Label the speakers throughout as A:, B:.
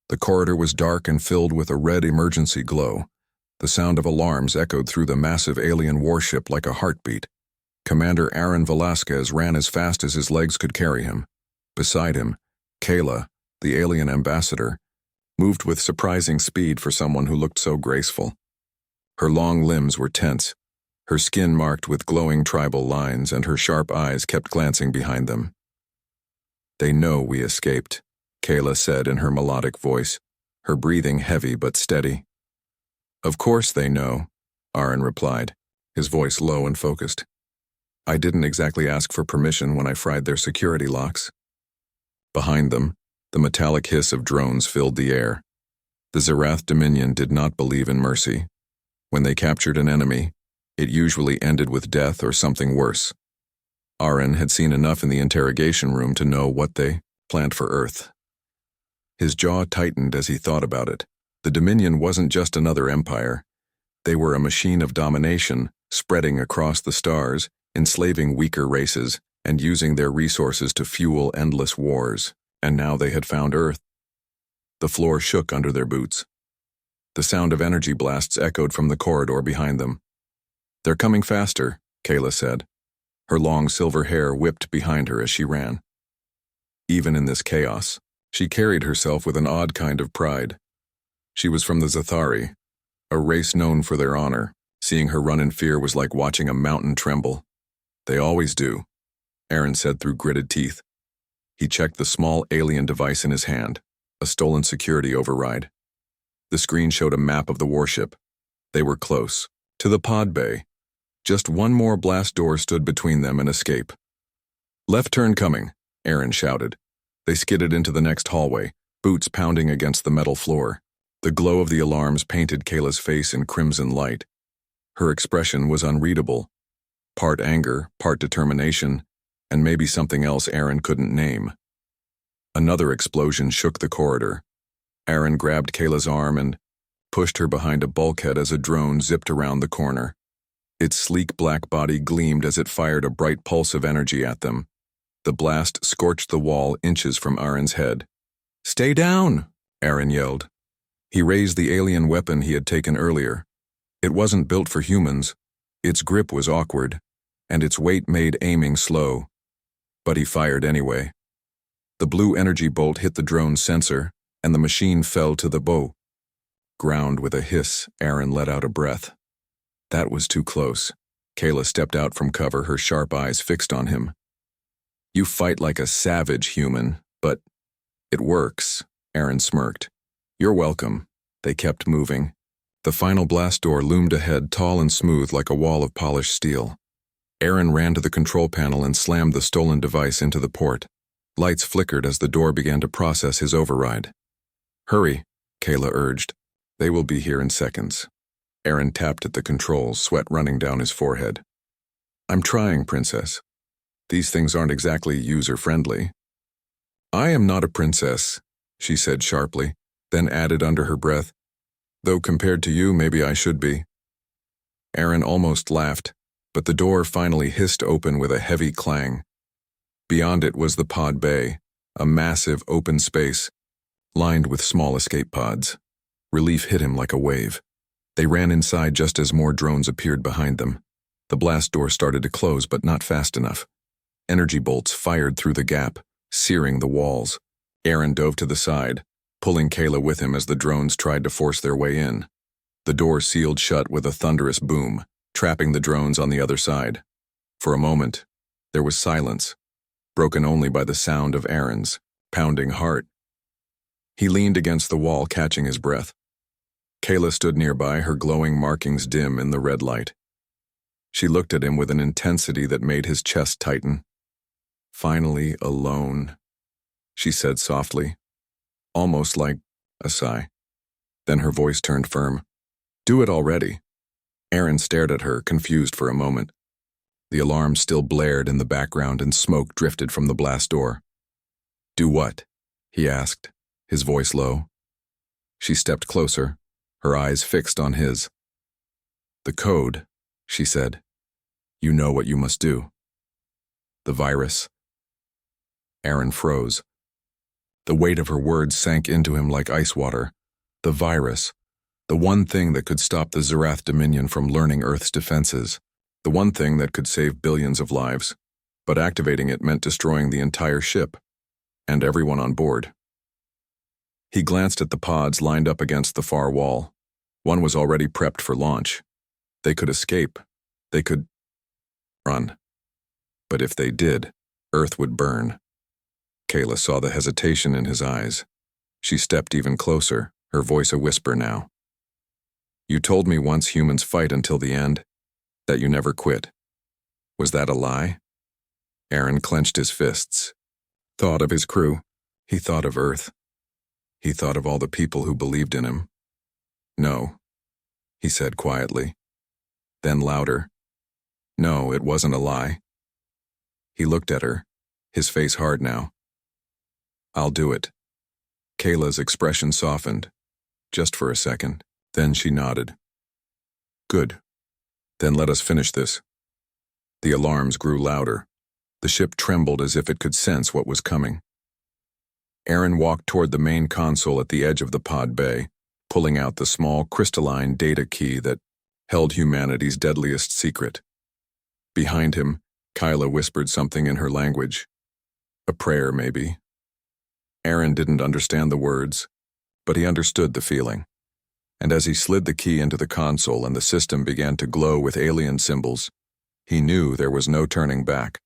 A: The corridor was dark and filled with a red emergency glow. The sound of alarms echoed through the massive alien warship like a heartbeat. Commander Aaron Velasquez ran as fast as his legs could carry him. Beside him, Kayla, the alien ambassador, moved with surprising speed for someone who looked so graceful. Her long limbs were tense, her skin marked with glowing tribal lines, and her sharp eyes kept glancing behind them. "They know we escaped," Kayla said in her melodic voice, her breathing heavy but steady. "Of course they know," Aaron replied, his voice low and focused. "I didn't exactly ask for permission when I fried their security locks." Behind them, the metallic hiss of drones filled the air. The Zerath Dominion did not believe in mercy. When they captured an enemy, it usually ended with death or something worse. Aaron had seen enough in the interrogation room to know what they planned for Earth. His jaw tightened as he thought about it. The Dominion wasn't just another empire. They were a machine of domination, spreading across the stars, enslaving weaker races, and using their resources to fuel endless wars. And now they had found Earth. The floor shook under their boots. The sound of energy blasts echoed from the corridor behind them. "They're coming faster," Kayla said. Her long silver hair whipped behind her as she ran. Even in this chaos, she carried herself with an odd kind of pride. She was from the Zathari, a race known for their honor. Seeing her run in fear was like watching a mountain tremble. "They always do," Aaron said through gritted teeth. He checked the small alien device in his hand, a stolen security override. The screen showed a map of the warship. They were close, to the pod bay. Just one more blast door stood between them and escape. "Left turn coming," Aaron shouted. They skidded into the next hallway, boots pounding against the metal floor. The glow of the alarms painted Kayla's face in crimson light. Her expression was unreadable, part anger, part determination, and maybe something else Aaron couldn't name. Another explosion shook the corridor. Aaron grabbed Kayla's arm and pushed her behind a bulkhead as a drone zipped around the corner. Its sleek black body gleamed as it fired a bright pulse of energy at them. The blast scorched the wall inches from Aaron's head. "Stay down!" Aaron yelled. He raised the alien weapon he had taken earlier. It wasn't built for humans. Its grip was awkward, and its weight made aiming slow. But he fired anyway. The blue energy bolt hit the drone's sensor, and the machine fell to the bow. Ground with a hiss, Aaron let out a breath. That was too close. Kayla stepped out from cover, her sharp eyes fixed on him. "You fight like a savage, human, but it works," Aaron smirked. "You're welcome." They kept moving. The final blast door loomed ahead, tall and smooth like a wall of polished steel. Aaron ran to the control panel and slammed the stolen device into the port. Lights flickered as the door began to process his override. "Hurry," Kayla urged. "They will be here in seconds." Aaron tapped at the controls, sweat running down his forehead. "I'm trying, Princess. These things aren't exactly user-friendly." "I am not a princess," she said sharply, then added under her breath, "though compared to you, maybe I should be." Aaron almost laughed, but the door finally hissed open with a heavy clang. Beyond it was the pod bay, a massive open space, lined with small escape pods. Relief hit him like a wave. They ran inside just as more drones appeared behind them. The blast door started to close, but not fast enough. Energy bolts fired through the gap, searing the walls. Aaron dove to the side, pulling Kayla with him as the drones tried to force their way in. The door sealed shut with a thunderous boom, trapping the drones on the other side. For a moment, there was silence, broken only by the sound of Aaron's pounding heart. He leaned against the wall, catching his breath. Kayla stood nearby, her glowing markings dim in the red light. She looked at him with an intensity that made his chest tighten. "Finally alone," she said softly, almost like a sigh. Then her voice turned firm. "Do it already." Aaron stared at her, confused for a moment. The alarm still blared in the background and smoke drifted from the blast door. "Do what?" he asked, his voice low. She stepped closer, her eyes fixed on his. "The code," she said. "You know what you must do." "The virus." Aaron froze. The weight of her words sank into him like ice water. The virus. The one thing that could stop the Zerath Dominion from learning Earth's defenses. The one thing that could save billions of lives. But activating it meant destroying the entire ship. And everyone on board. He glanced at the pods lined up against the far wall. One was already prepped for launch. They could escape. They could run. But if they did, Earth would burn. Kayla saw the hesitation in his eyes. She stepped even closer, her voice a whisper now. You told me once humans fight until the end, that you never quit. Was that a lie? Aaron clenched his fists. Thought of his crew. He thought of Earth. He thought of all the people who believed in him. No, he said quietly. Then louder. No, it wasn't a lie. He looked at her, his face hard now. I'll do it. Kayla's expression softened, just for a second. Then she nodded. Good. Then let us finish this. The alarms grew louder. The ship trembled as if it could sense what was coming. Aaron walked toward the main console at the edge of the pod bay, pulling out the small crystalline data key that held humanity's deadliest secret. Behind him, Kyla whispered something in her language. A prayer, maybe. Aaron didn't understand the words, but he understood the feeling. And as he slid the key into the console and the system began to glow with alien symbols, he knew there was no turning back.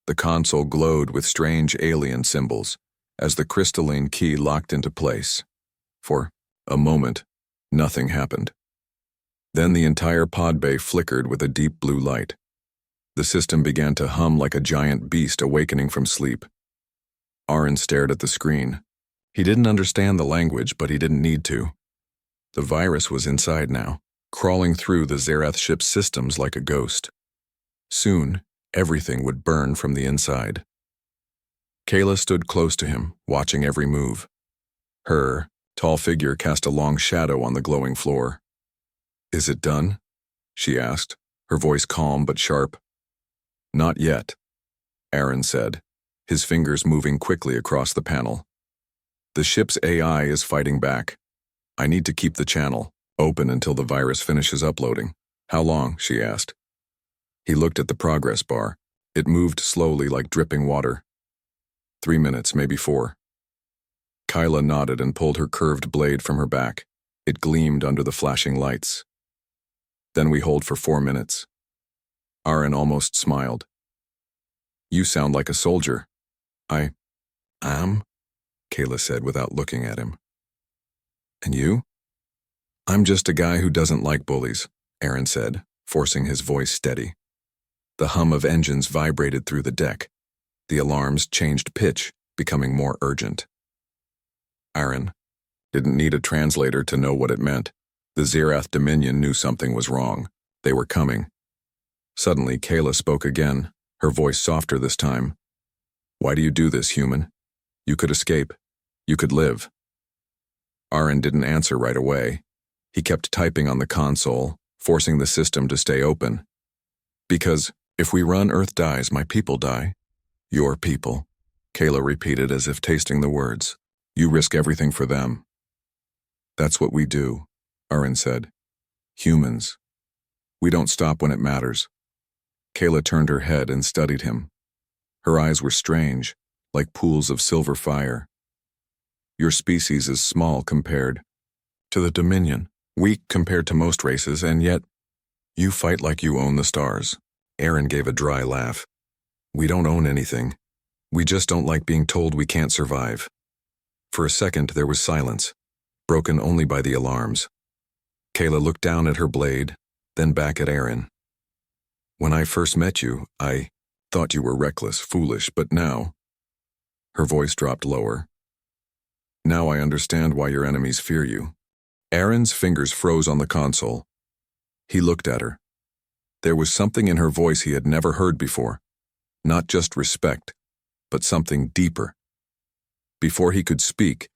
A: The console glowed with strange alien symbols as the crystalline key locked into place. For a moment, nothing happened. Then the entire pod bay flickered with a deep blue light. The system began to hum like a giant beast awakening from sleep. Aaron stared at the screen. He didn't understand the language, but he didn't need to. The virus was inside now, crawling through the Zerath ship's systems like a ghost. Soon, everything would burn from the inside. Kayla stood close to him, watching every move. Her tall figure cast a long shadow on the glowing floor. Is it done? She asked, her voice calm but sharp. Not yet, Aaron said, his fingers moving quickly across the panel. The ship's AI is fighting back. I need to keep the channel open until the virus finishes uploading. How long? She asked. He looked at the progress bar. It moved slowly like dripping water. 3 minutes, maybe 4. Kyla nodded and pulled her curved blade from her back. It gleamed under the flashing lights. Then we hold for 4 minutes. Aaron almost smiled. You sound like a soldier. I am, Kayla said without looking at him. And you? I'm just a guy who doesn't like bullies, Aaron said, forcing his voice steady. The hum of engines vibrated through the deck. The alarms changed pitch, becoming more urgent. Aaron didn't need a translator to know what it meant. The Zerath Dominion knew something was wrong. They were coming. Suddenly, Kayla spoke again, her voice softer this time. Why do you do this, human? You could escape. You could live. Aaron didn't answer right away. He kept typing on the console, forcing the system to stay open. Because if we run, Earth dies, my people die. Your people, Kayla repeated as if tasting the words. You risk everything for them. That's what we do, Aaron said. Humans. We don't stop when it matters. Kayla turned her head and studied him. Her eyes were strange, like pools of silver fire. Your species is small compared to the Dominion, weak compared to most races, and yet you fight like you own the stars. Aaron gave a dry laugh. We don't own anything. We just don't like being told we can't survive. For a second, there was silence, broken only by the alarms. Kayla looked down at her blade, then back at Aaron. When I first met you, I thought you were reckless, foolish, but now... Her voice dropped lower. Now I understand why your enemies fear you. Aaron's fingers froze on the console. He looked at her. There was something in her voice he had never heard before. Not just respect, but something deeper. Before he could speak,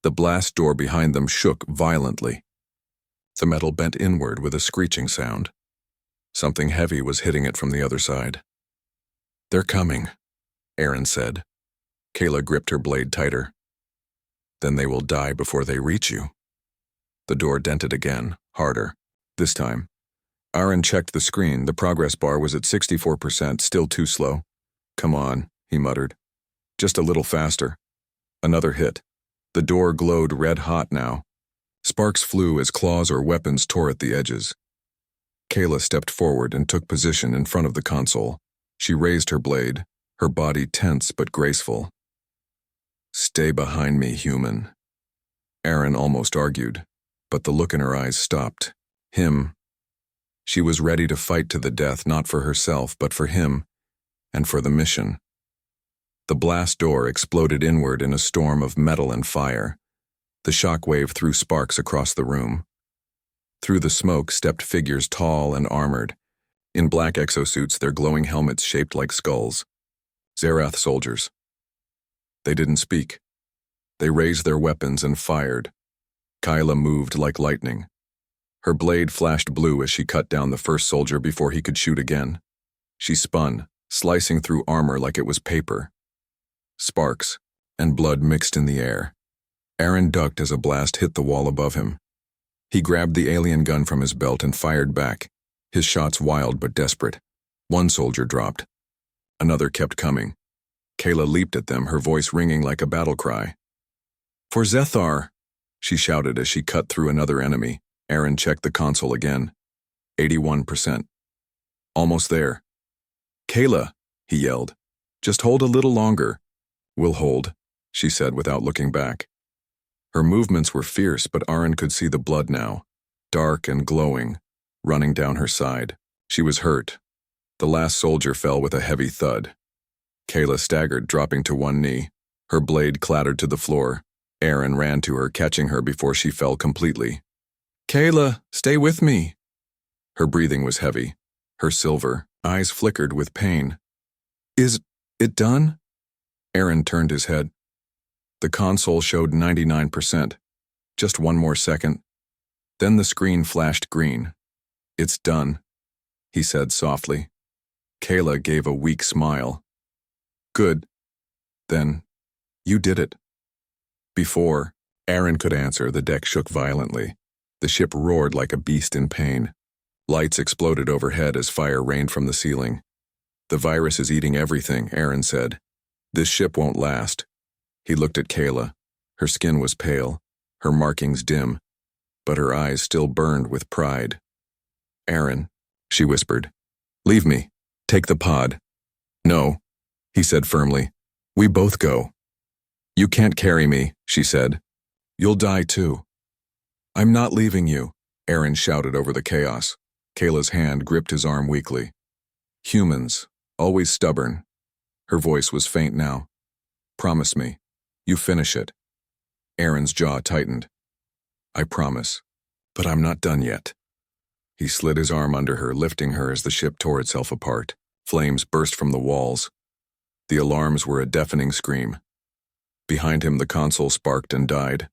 A: the blast door behind them shook violently. The metal bent inward with a screeching sound. Something heavy was hitting it from the other side. They're coming, Aaron said. Kayla gripped her blade tighter. Then they will die before they reach you. The door dented again, harder. This time, Aaron checked the screen. The progress bar was at 64%, still too slow. Come on, he muttered. Just a little faster. Another hit. The door glowed red-hot now. Sparks flew as claws or weapons tore at the edges. Kayla stepped forward and took position in front of the console. She raised her blade, her body tense but graceful. Stay behind me, human. Aaron almost argued, but the look in her eyes stopped. Him. She was ready to fight to the death, not for herself, but for him, and for the mission. The blast door exploded inward in a storm of metal and fire. The shockwave threw sparks across the room. Through the smoke stepped figures tall and armored, in black exosuits, their glowing helmets shaped like skulls. Zerath soldiers. They didn't speak. They raised their weapons and fired. Kyla moved like lightning. Her blade flashed blue as she cut down the first soldier before he could shoot again. She spun, slicing through armor like it was paper. Sparks and blood mixed in the air. Aaron ducked as a blast hit the wall above him. He grabbed the alien gun from his belt and fired back, his shots wild but desperate. One soldier dropped. Another kept coming. Kayla leaped at them, her voice ringing like a battle cry. For Zethar, she shouted as she cut through another enemy. Aaron checked the console again. 81%. Almost there. Kayla, he yelled. Just hold a little longer. We'll hold, she said without looking back. Her movements were fierce, but Aaron could see the blood now, dark and glowing, running down her side. She was hurt. The last soldier fell with a heavy thud. Kayla staggered, dropping to one knee. Her blade clattered to the floor. Aaron ran to her, catching her before she fell completely. Kayla, stay with me. Her breathing was heavy. Her silver eyes flickered with pain. Is it done? Aaron turned his head. The console showed 99%. Just one more second. Then the screen flashed green. It's done, he said softly. Kayla gave a weak smile. Good. Then, you did it. Before Aaron could answer, the deck shook violently. The ship roared like a beast in pain. Lights exploded overhead as fire rained from the ceiling. The virus is eating everything, Aaron said. This ship won't last. He looked at Kayla. Her skin was pale, her markings dim, but her eyes still burned with pride. Aaron, she whispered. Leave me. Take the pod. No, he said firmly. We both go. You can't carry me, she said. You'll die too. I'm not leaving you, Aaron shouted over the chaos. Kayla's hand gripped his arm weakly. Humans, always stubborn. Her voice was faint now. Promise me. You finish it. Aaron's jaw tightened. I promise. But I'm not done yet. He slid his arm under her, lifting her as the ship tore itself apart. Flames burst from the walls. The alarms were a deafening scream. Behind him, the console sparked and died.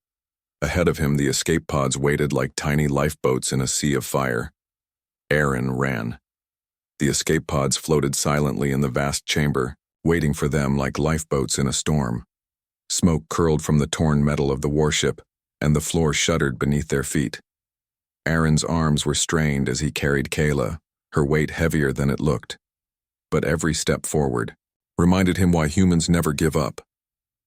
A: Ahead of him, the escape pods waited like tiny lifeboats in a sea of fire. Aaron ran. The escape pods floated silently in the vast chamber, waiting for them like lifeboats in a storm. Smoke curled from the torn metal of the warship, and the floor shuddered beneath their feet. Aaron's arms were strained as he carried Kayla, her weight heavier than it looked. But every step forward reminded him why humans never give up.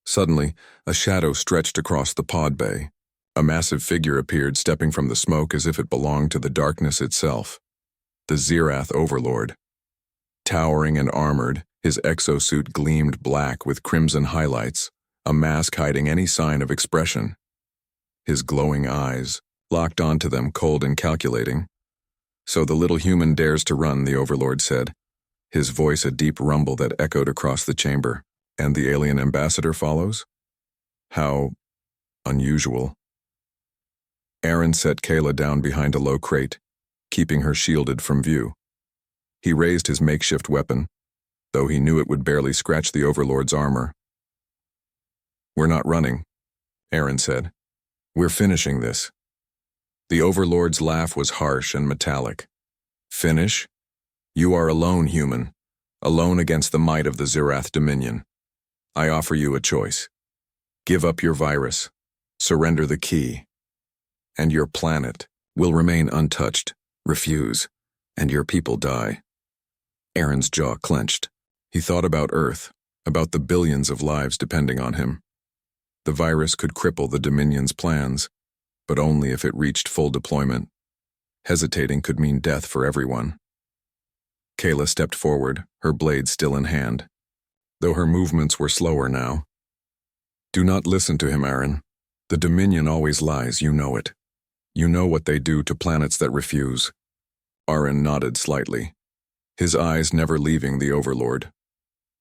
A: Suddenly, a shadow stretched across the pod bay. A massive figure appeared, stepping from the smoke as if it belonged to the darkness itself. The Zerath Overlord. Towering and armored, his exosuit gleamed black with crimson highlights, a mask hiding any sign of expression. His glowing eyes locked onto them, cold and calculating. So the little human dares to run, the Overlord said, his voice a deep rumble that echoed across the chamber. And the alien ambassador follows? How unusual. Aaron set Kayla down behind a low crate, keeping her shielded from view. He raised his makeshift weapon, though he knew it would barely scratch the Overlord's armor. We're not running, Aaron said. We're finishing this. The Overlord's laugh was harsh and metallic. Finish? You are alone, human. Alone against the might of the Zerath Dominion. I offer you a choice. Give up your virus, Surrender the key, and your planet will remain untouched. Refuse, and your people die. Aaron's jaw clenched. He thought about Earth, about the billions of lives depending on him. The virus could cripple the Dominion's plans, but only if it reached full deployment. Hesitating could mean death for everyone. Kayla stepped forward, her blade still in hand, though her movements were slower now. Do not listen to him, Aaron. The Dominion always lies, you know it. You know what they do to planets that refuse. Aaron nodded slightly, his eyes never leaving the Overlord.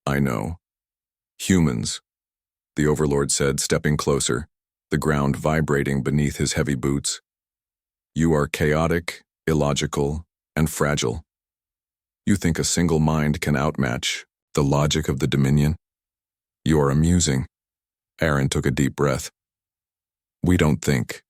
A: I know. Humans, the Overlord said, stepping closer, the ground vibrating beneath his heavy boots. You are chaotic, illogical, and fragile. You think a single mind can outmatch the logic of the Dominion? You are amusing. Aaron took a deep breath. We don't think.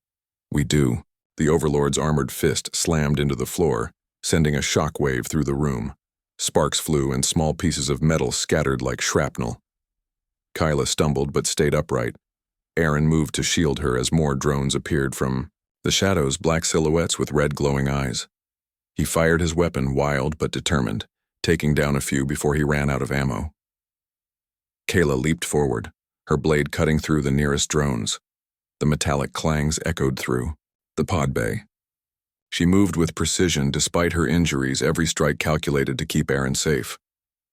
A: We do. The Overlord's armored fist slammed into the floor, sending a shock wave through the room. Sparks flew and small pieces of metal scattered like shrapnel. Kyla stumbled but stayed upright. Aaron moved to shield her as more drones appeared from the shadows, black silhouettes with red glowing eyes. He fired his weapon, wild but determined, taking down a few before he ran out of ammo. Kayla leaped forward, her blade cutting through the nearest drones. The metallic clangs echoed through the pod bay. She moved with precision despite her injuries, every strike calculated to keep Aaron safe.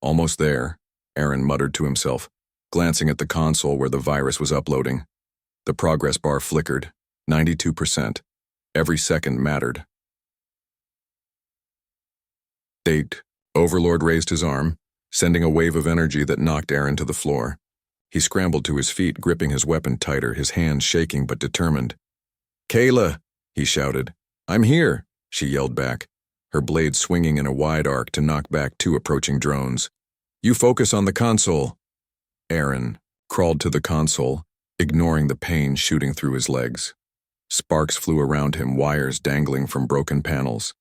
A: Almost there, Aaron muttered to himself, glancing at the console where the virus was uploading. The progress bar flickered, 92%. Every second mattered. Date. Overlord raised his arm, sending a wave of energy that knocked Aaron to the floor. He scrambled to his feet, gripping his weapon tighter, his hands shaking but determined. Kayla, he shouted. I'm here, she yelled back, her blade swinging in a wide arc to knock back two approaching drones. You focus on the console. Aaron crawled to the console, ignoring the pain shooting through his legs. Sparks flew around him, wires dangling from broken panels.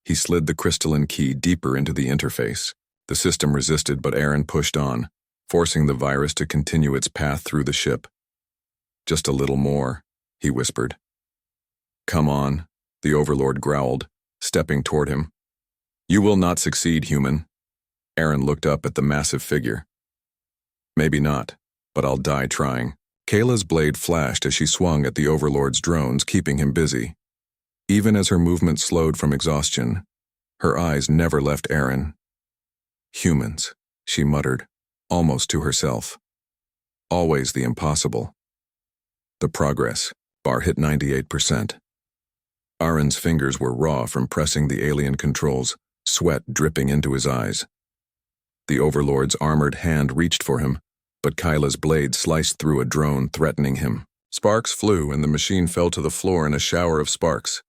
A: He slid the crystalline key deeper into the interface. The system resisted, but Aaron pushed on, forcing the virus to continue its path through the ship. Just a little more, he whispered. Come on, the Overlord growled, stepping toward him. You will not succeed, human. Aaron looked up at the massive figure. Maybe not, but I'll die trying. Kayla's blade flashed as she swung at the Overlord's drones, keeping him busy. Even as her movement slowed from exhaustion, her eyes never left Aaron. Humans, she muttered, almost to herself. Always the impossible. The progress bar hit 98%. Aaron's fingers were raw from pressing the alien controls, sweat dripping into his eyes. The Overlord's armored hand reached for him, but Kyla's blade sliced through a drone, threatening him. Sparks flew and the machine fell to the floor in a shower of sparks.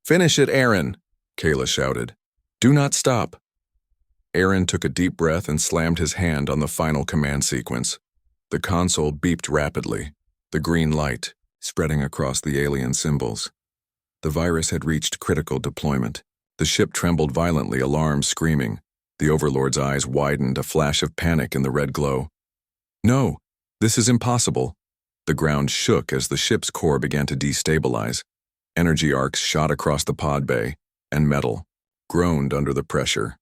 A: Finish it, Aaron, Kayla shouted. Do not stop. Aaron took a deep breath and slammed his hand on the final command sequence. The console beeped rapidly, the green light spreading across the alien symbols. The virus had reached critical deployment. The ship trembled violently, alarms screaming. The Overlord's eyes widened, a flash of panic in the red glow. No, this is impossible. The ground shook as the ship's core began to destabilize. Energy arcs shot across the pod bay, and metal groaned under the pressure.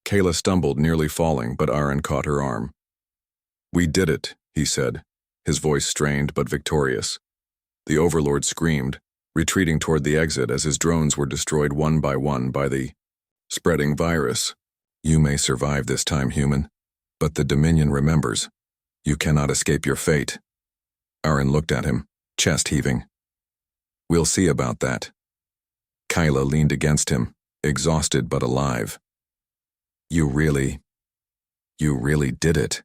A: Kayla stumbled, nearly falling, but Aaron caught her arm. We did it, he said, his voice strained but victorious. The Overlord screamed, retreating toward the exit as his drones were destroyed one by one by the spreading virus. You may survive this time, human, but the Dominion remembers. You cannot escape your fate. Aaron looked at him, chest heaving. We'll see about that. Kyla leaned against him, exhausted but alive. You really did it,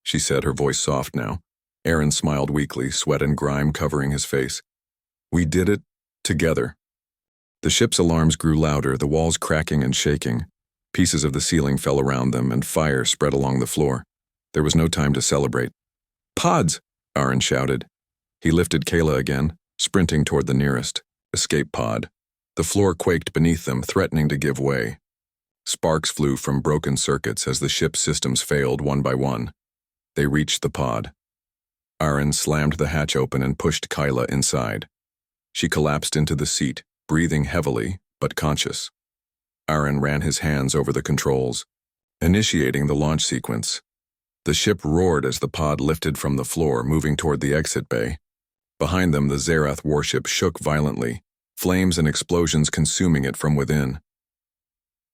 A: she said, her voice soft now. Aaron smiled weakly, sweat and grime covering his face. We did it, together. The ship's alarms grew louder, the walls cracking and shaking. Pieces of the ceiling fell around them, and fire spread along the floor. There was no time to celebrate. Pods, Aaron shouted. He lifted Kayla again, sprinting toward the nearest escape pod. The floor quaked beneath them, threatening to give way. Sparks flew from broken circuits as the ship's systems failed one by one. They reached the pod. Aaron slammed the hatch open and pushed Kyla inside. She collapsed into the seat, breathing heavily, but conscious. Aaron ran his hands over the controls, initiating the launch sequence. The ship roared as the pod lifted from the floor, moving toward the exit bay. Behind them, the Zerath warship shook violently, flames and explosions consuming it from within.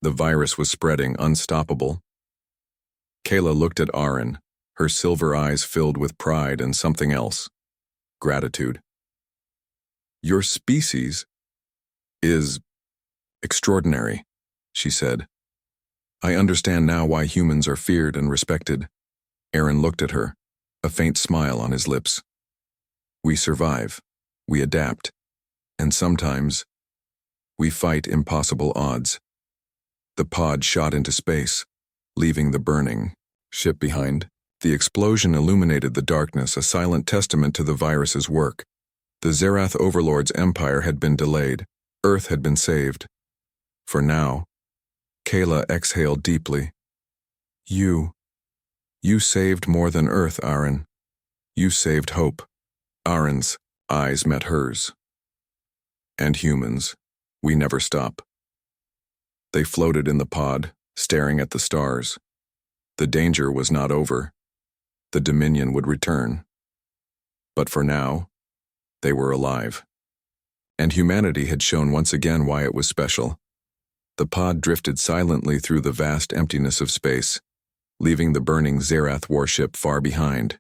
A: The virus was spreading, unstoppable. Kayla looked at Aaron, her silver eyes filled with pride and something else. Gratitude. "Your species is extraordinary," she said. "I understand now why humans are feared and respected." Aaron looked at her, a faint smile on his lips. "We survive, we adapt, and sometimes we fight impossible odds." The pod shot into space, leaving the burning ship behind. The explosion illuminated the darkness, a silent testament to the virus's work. The Zerath overlord's empire had been delayed. Earth had been saved. For now, Kayla exhaled deeply. You saved more than Earth, Aaron. You saved hope." Aaron's eyes met hers. "And humans, we never stop." They floated in the pod, staring at the stars. The danger was not over. The Dominion would return. But for now, they were alive. And humanity had shown once again why it was special. The pod drifted silently through the vast emptiness of space, leaving the burning Zerath warship far behind.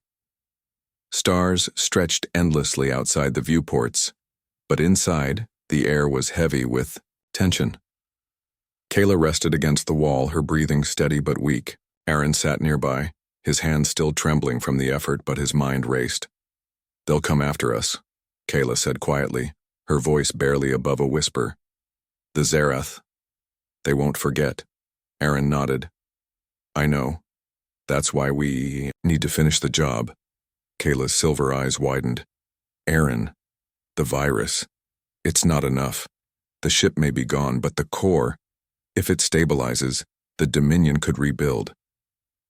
A: Stars stretched endlessly outside the viewports, but inside, the air was heavy with tension. Kayla rested against the wall, her breathing steady but weak. Aaron sat nearby, his hands still trembling from the effort, but his mind raced. "They'll come after us," Kayla said quietly, her voice barely above a whisper. "The Zerath. They won't forget." Aaron nodded. "I know. That's why we need to finish the job." Kayla's silver eyes widened. "Aaron, the virus. It's not enough. The ship may be gone, but the core, if it stabilizes, the Dominion could rebuild."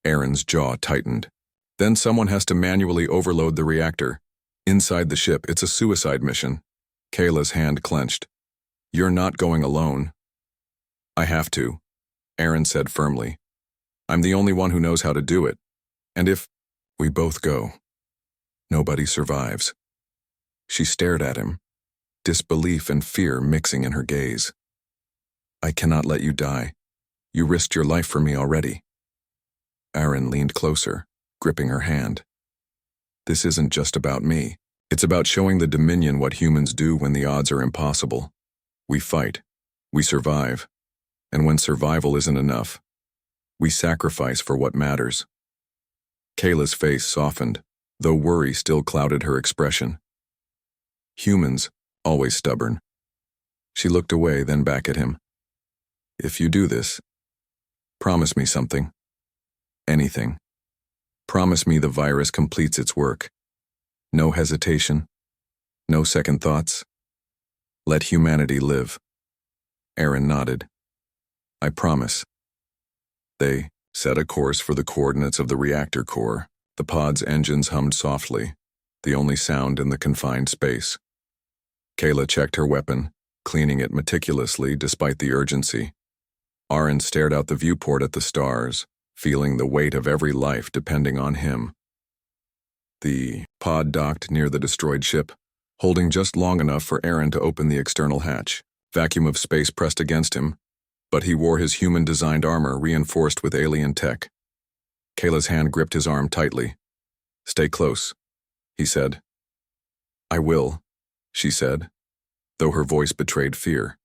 A: Aaron's jaw tightened. "Then someone has to manually overload the reactor. Inside the ship, it's a suicide mission." Kayla's hand clenched. "You're not going alone." "I have to," Aaron said firmly. "I'm the only one who knows how to do it. And if we both go, nobody survives." She stared at him, disbelief and fear mixing in her gaze. "I cannot let you die. You risked your life for me already." Aaron leaned closer, gripping her hand. "This isn't just about me. It's about showing the Dominion what humans do when the odds are impossible. We fight. We survive. And when survival isn't enough, we sacrifice for what matters." Kayla's face softened, though worry still clouded her expression. "Humans, always stubborn." She looked away, then back at him. "If you do this, promise me something. Anything. Promise me the virus completes its work. No hesitation. No second thoughts. Let humanity live." Aaron nodded. "I promise." They set a course for the coordinates of the reactor core. The pod's engines hummed softly, the only sound in the confined space. Kayla checked her weapon, cleaning it meticulously despite the urgency. Aaron stared out the viewport at the stars, feeling the weight of every life depending on him. The pod docked near the destroyed ship, holding just long enough for Aaron to open the external hatch. Vacuum of space pressed against him, but he wore his human-designed armor reinforced with alien tech. Kayla's hand gripped his arm tightly. "Stay close," he said. "I will," she said, though her voice betrayed fear.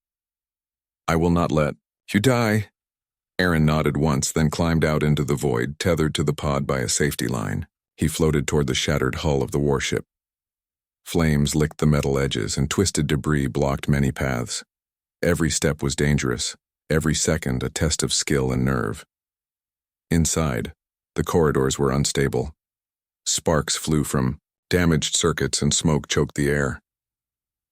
A: "I will not let you die." Aaron nodded once, then climbed out into the void, tethered to the pod by a safety line. He floated toward the shattered hull of the warship. Flames licked the metal edges, and twisted debris blocked many paths. Every step was dangerous, every second a test of skill and nerve. Inside, the corridors were unstable. Sparks flew from damaged circuits and smoke choked the air.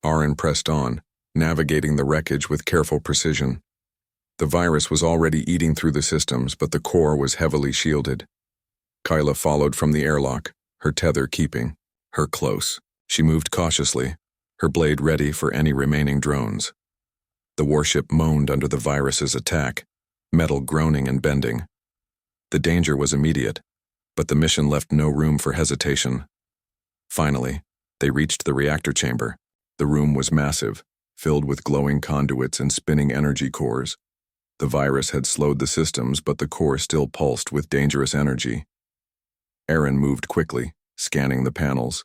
A: Aaron pressed on, navigating the wreckage with careful precision. The virus was already eating through the systems, but the core was heavily shielded. Kyla followed from the airlock, her tether keeping. her close. She moved cautiously, her blade ready for any remaining drones. The warship moaned under the virus's attack, metal groaning and bending. The danger was immediate, but the mission left no room for hesitation. Finally, they reached the reactor chamber. The room was massive, filled with glowing conduits and spinning energy cores. The virus had slowed the systems, but the core still pulsed with dangerous energy. Aaron moved quickly, scanning the panels.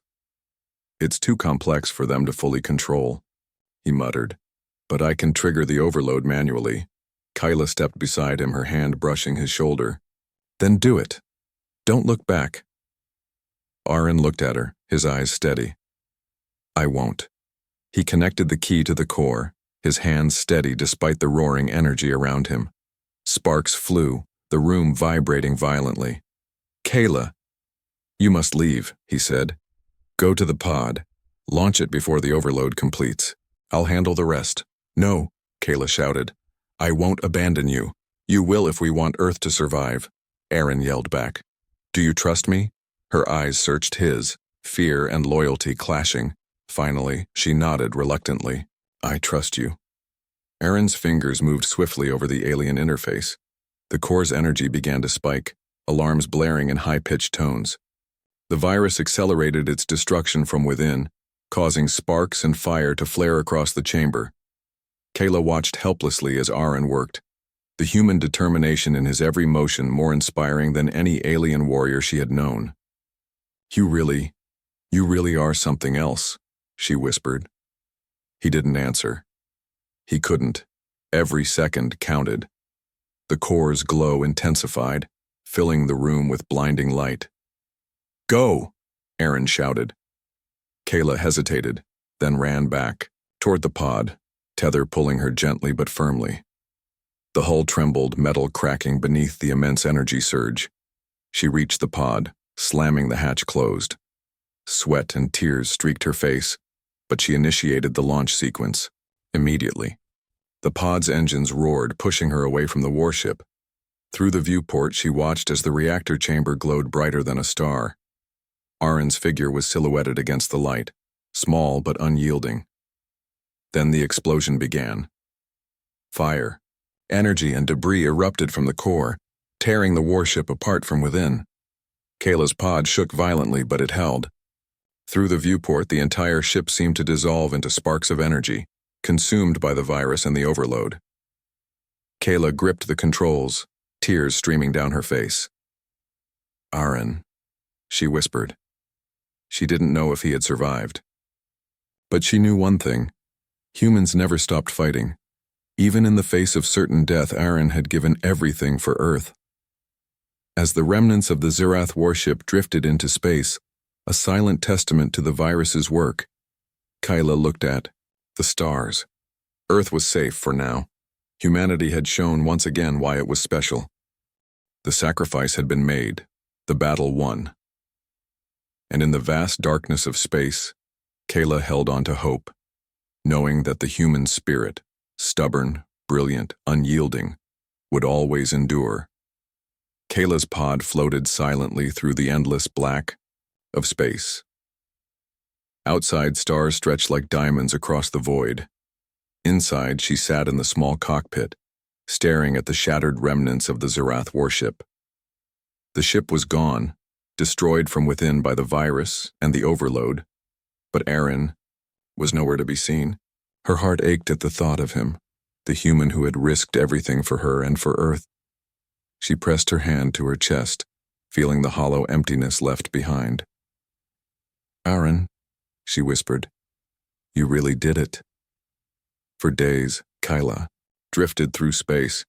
A: "It's too complex for them to fully control," he muttered. "But I can trigger the overload manually." Kyla stepped beside him, her hand brushing his shoulder. "Then do it. Don't look back." Aaron looked at her, his eyes steady. "I won't." He connected the key to the core, his hands steady despite the roaring energy around him. Sparks flew, the room vibrating violently. "Kayla, you must leave," he said. "Go to the pod. Launch it before the overload completes. I'll handle the rest." "No," Kayla shouted. "I won't abandon you. You will if we want Earth to survive," Aaron yelled back. "Do you trust me?" Her eyes searched his, fear and loyalty clashing. Finally, she nodded reluctantly. "I trust you." Aaron's fingers moved swiftly over the alien interface. The core's energy began to spike, alarms blaring in high-pitched tones. The virus accelerated its destruction from within, causing sparks and fire to flare across the chamber. Kayla watched helplessly as Aaron worked, the human determination in his every motion more inspiring than any alien warrior she had known. You really are something else," she whispered. He didn't answer. He couldn't. Every second counted. The core's glow intensified, filling the room with blinding light. "Go!" Aaron shouted. Kayla hesitated, then ran back, toward the pod, tether pulling her gently but firmly. The hull trembled, metal cracking beneath the immense energy surge. She reached the pod, slamming the hatch closed. Sweat and tears streaked her face, but she initiated the launch sequence. Immediately. The pod's engines roared, pushing her away from the warship. Through the viewport, she watched as the reactor chamber glowed brighter than a star. Aaron's figure was silhouetted against the light, small but unyielding. Then the explosion began. Fire, energy, and debris erupted from the core, tearing the warship apart from within. Kayla's pod shook violently, but it held. Through the viewport, the entire ship seemed to dissolve into sparks of energy, consumed by the virus and the overload. Kayla gripped the controls, tears streaming down her face. "Aaron," she whispered. She didn't know if he had survived. But she knew one thing. Humans never stopped fighting. Even in the face of certain death, Aaron had given everything for Earth. As the remnants of the Zirath warship drifted into space, a silent testament to the virus's work, Kyla looked at the stars. Earth was safe for now. Humanity had shown once again why it was special. The sacrifice had been made, the battle won. And in the vast darkness of space, Kayla held on to hope, knowing that the human spirit, stubborn, brilliant, unyielding, would always endure. Kayla's pod floated silently through the endless black of space. Outside, stars stretched like diamonds across the void. Inside, she sat in the small cockpit, staring at the shattered remnants of the Zirath warship. The ship was gone, destroyed from within by the virus and the overload, but Aaron was nowhere to be seen. Her heart ached at the thought of him, the human who had risked everything for her and for Earth. She pressed her hand to her chest, feeling the hollow emptiness left behind. "Aaron," she whispered, "you really did it." For days, Kyla drifted through space,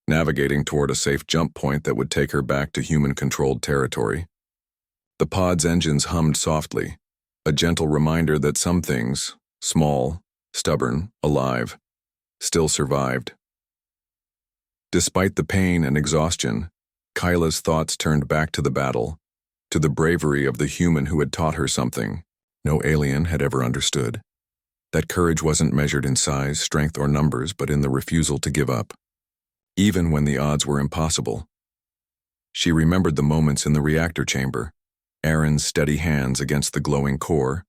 A: navigating toward a safe jump point that would take her back to human-controlled territory. The pod's engines hummed softly, a gentle reminder that some things, small, stubborn, alive, still survived. Despite the pain and exhaustion, Kyla's thoughts turned back to the battle, to the bravery of the human who had taught her something no alien had ever understood. That courage wasn't measured in size, strength, or numbers, but in the refusal to give up, even when the odds were impossible. She remembered the moments in the reactor chamber, Aaron's steady hands against the glowing core,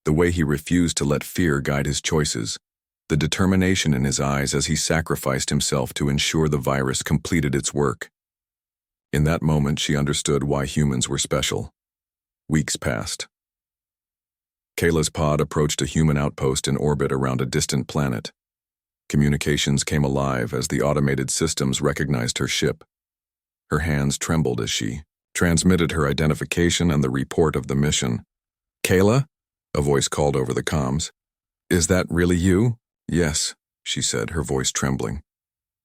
A: the way he refused to let fear guide his choices, the determination in his eyes as he sacrificed himself to ensure the virus completed its work. In that moment, she understood why humans were special. Weeks passed. Kayla's pod approached a human outpost in orbit around a distant planet. Communications came alive as the automated systems recognized her ship. Her hands trembled as she transmitted her identification and the report of the mission. "Kayla?" a voice called over the comms. "Is that really you?" "Yes," she said, her voice trembling.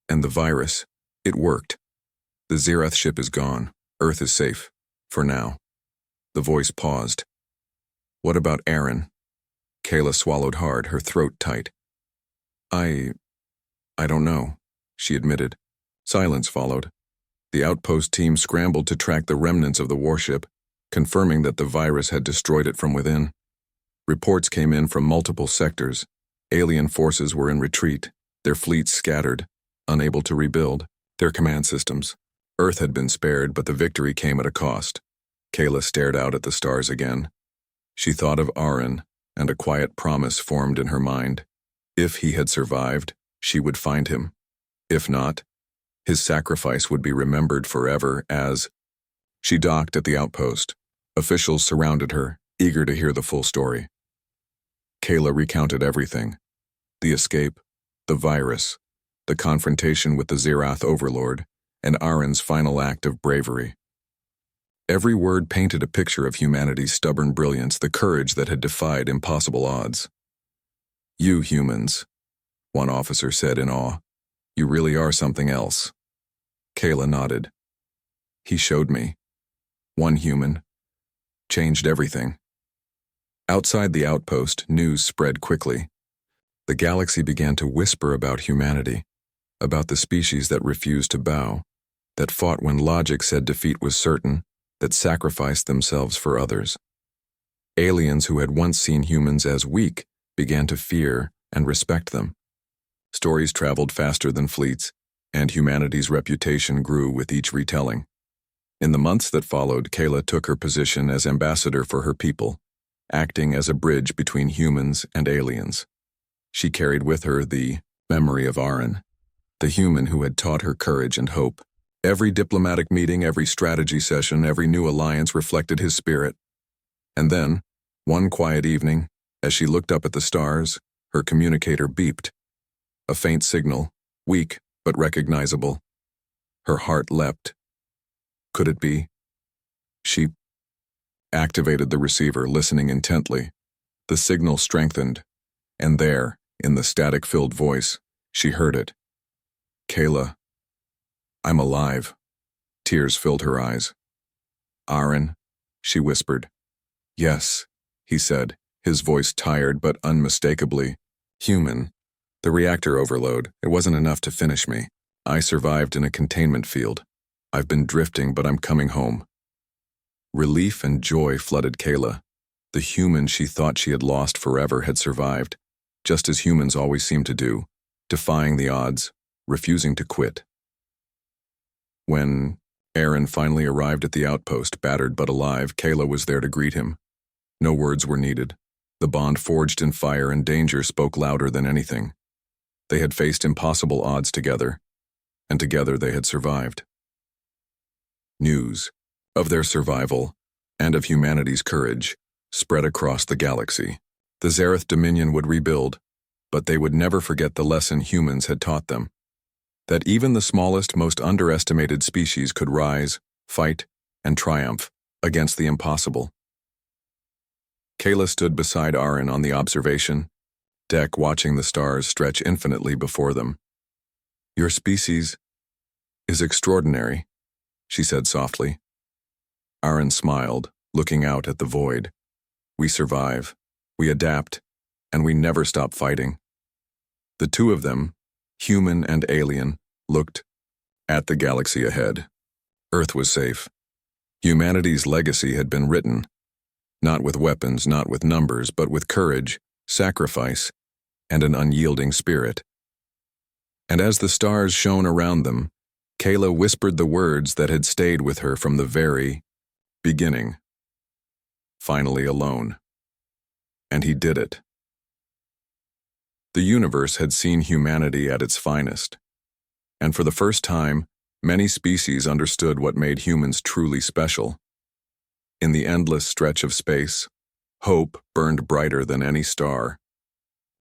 A: "And the virus, it worked. The Zerath ship is gone. Earth is safe. For now." The voice paused. "What about Aaron?" Kayla swallowed hard, her throat tight. I don't know," she admitted. Silence followed. The outpost team scrambled to track the remnants of the warship, confirming that the virus had destroyed it from within. Reports came in from multiple sectors. Alien forces were in retreat, their fleets scattered, unable to rebuild their command systems. Earth had been spared, but the victory came at a cost. Kayla stared out at the stars again. She thought of Aaron, and a quiet promise formed in her mind. If he had survived, she would find him. If not, his sacrifice would be remembered forever as... She docked at the outpost. Officials surrounded her, eager to hear the full story. Kayla recounted everything. The escape, the virus, the confrontation with the Zerath overlord, and Aaron's final act of bravery. Every word painted a picture of humanity's stubborn brilliance, the courage that had defied impossible odds. "You humans," one officer said in awe. "You really are something else." Kayla nodded. "He showed me. One human. Changed everything." Outside the outpost, news spread quickly. The galaxy began to whisper about humanity, about the species that refused to bow, that fought when logic said defeat was certain, that sacrificed themselves for others. Aliens who had once seen humans as weak began to fear and respect them. Stories traveled faster than fleets, and humanity's reputation grew with each retelling. In the months that followed, Kayla took her position as ambassador for her people, acting as a bridge between humans and aliens. She carried with her the memory of Aaron, the human who had taught her courage and hope. Every diplomatic meeting, every strategy session, every new alliance reflected his spirit. And then, one quiet evening, as she looked up at the stars, her communicator beeped. A faint signal, weak but recognizable. Her heart leapt. Could it be? She activated the receiver, listening intently. The signal strengthened, and there, in the static-filled voice, she heard it. "Kayla, I'm alive." Tears filled her eyes. "Aaron," she whispered. "Yes," he said, his voice tired but unmistakably human. "The reactor overload, it wasn't enough to finish me. I survived in a containment field. I've been drifting, but I'm coming home." Relief and joy flooded Kayla. The human she thought she had lost forever had survived, just as humans always seem to do, defying the odds, refusing to quit. When Aaron finally arrived at the outpost, battered but alive, Kayla was there to greet him. No words were needed. The bond forged in fire and danger spoke louder than anything. They had faced impossible odds together, and together they had survived. News of their survival and of humanity's courage spread across the galaxy. The Zerath Dominion would rebuild, but they would never forget the lesson humans had taught them. That even the smallest, most underestimated species could rise, fight, and triumph against the impossible. Kayla stood beside Aaron on the observation deck, watching the stars stretch infinitely before them. "Your species is extraordinary," she said softly. Aaron smiled, looking out at the void. "We survive, we adapt, and we never stop fighting." The two of them, human and alien, looked at the galaxy ahead. Earth was safe. Humanity's legacy had been written, not with weapons, not with numbers, but with courage, sacrifice, and an unyielding spirit. And as the stars shone around them, Kayla whispered the words that had stayed with her from the very beginning. finally alone. And he did it. The universe had seen humanity at its finest, and for the first time, many species understood what made humans truly special. In the endless stretch of space, hope burned brighter than any star,